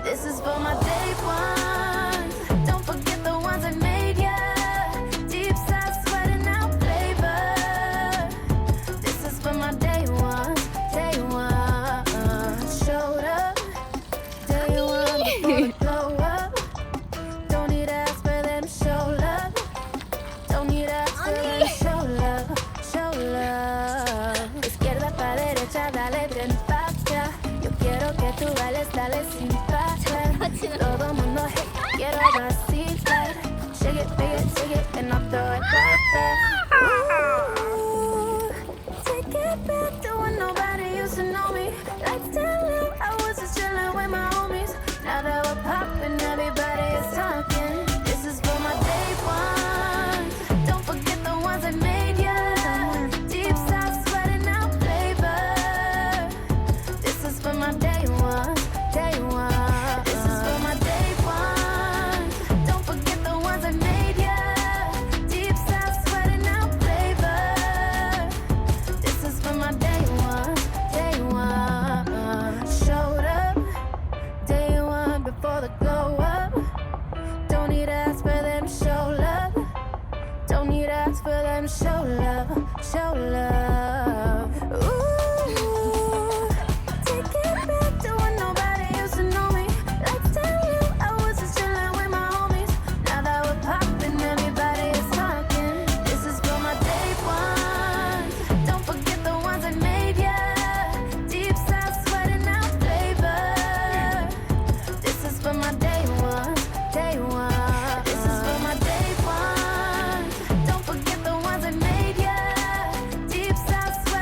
This is for my day ones. Don't forget the ones that made ya. Deep side sweating out flavor. This is for my day ones. Day one. Showed up. Day one before the glow up. Don't need ask for them to show love. Don't need ask for them to show love. Show love. Izquierda pa derecha, dale bien facha. Yo quiero que tú bailes, dale sin parar. Todo mundo hey, quiero vacilar. Shake it, and I'll throw it right back. Ooh, take it back to when nobody used to know me. Like tell I was just chilling with my homies. Now that we're popping, everybody is talking. for them. Show love, show love. Ooh, take it back to when nobody used to know me. Let's tell you I was just chilling with my homies. Now that we're popping, everybody is talking. This is for my day ones. Don't forget the ones that made ya. Deep south sweating out flavor. This is for my day ones, day ones. This is for my day ones. Don't forget the ones that made ya. Deep south sweating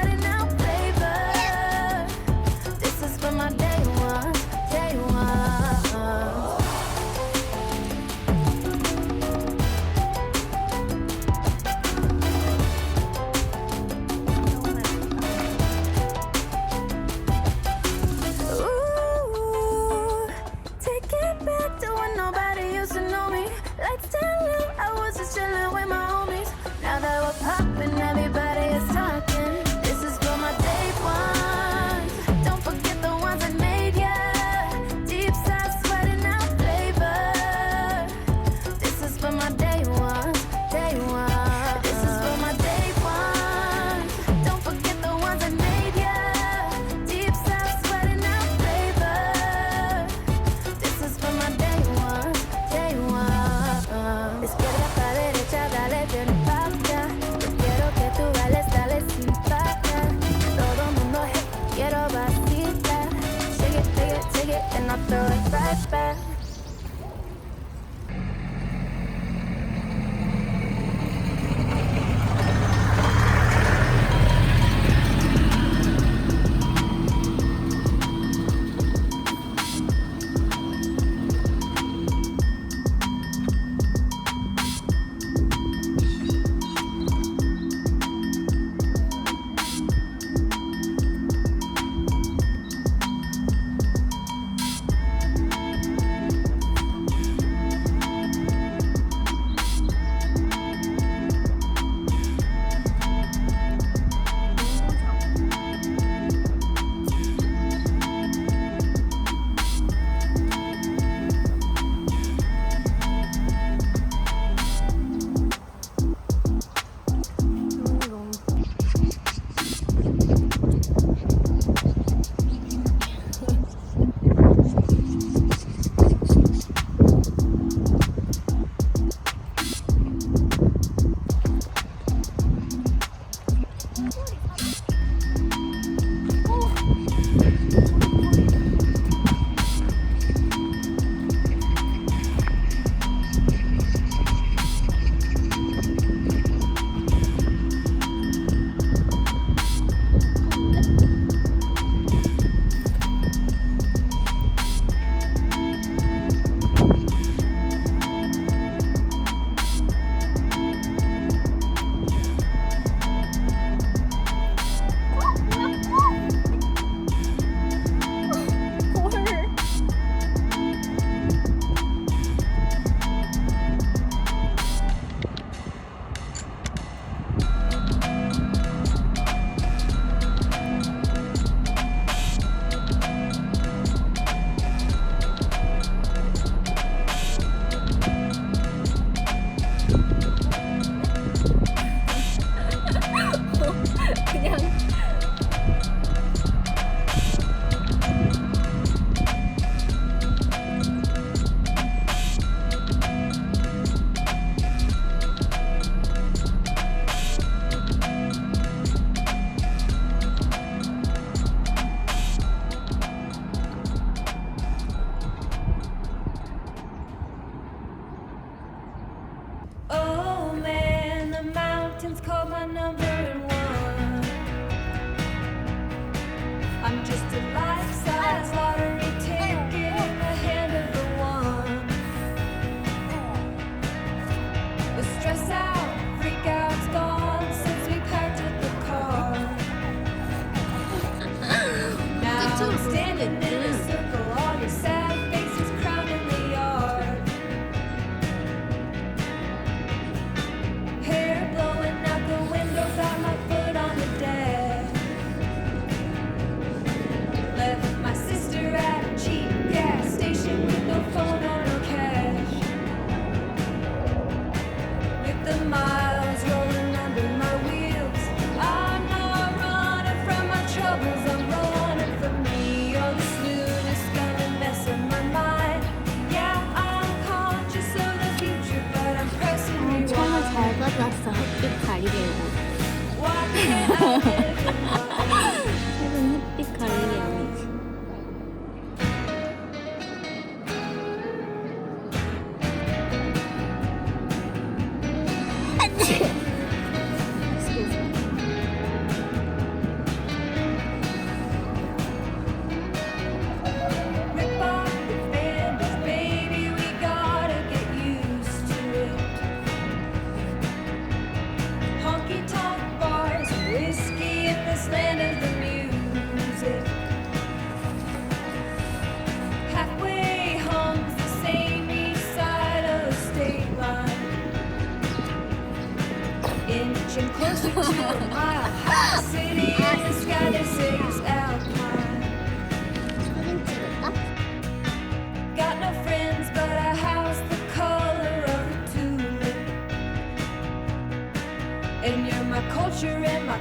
왔어. 햇빛 가리개 옷. 새로운 햇빛 가리개 옷이지. Rip off the bandage, baby, we gotta get used to it. Honky tonk bars and whiskey in this land of the music. Halfway home's the same east side of the state line. Inching closer to a mile high city in the sky they say is alpine. 사진 찍을까? Got no friends but a house the color of a tulip. And you're my culture and my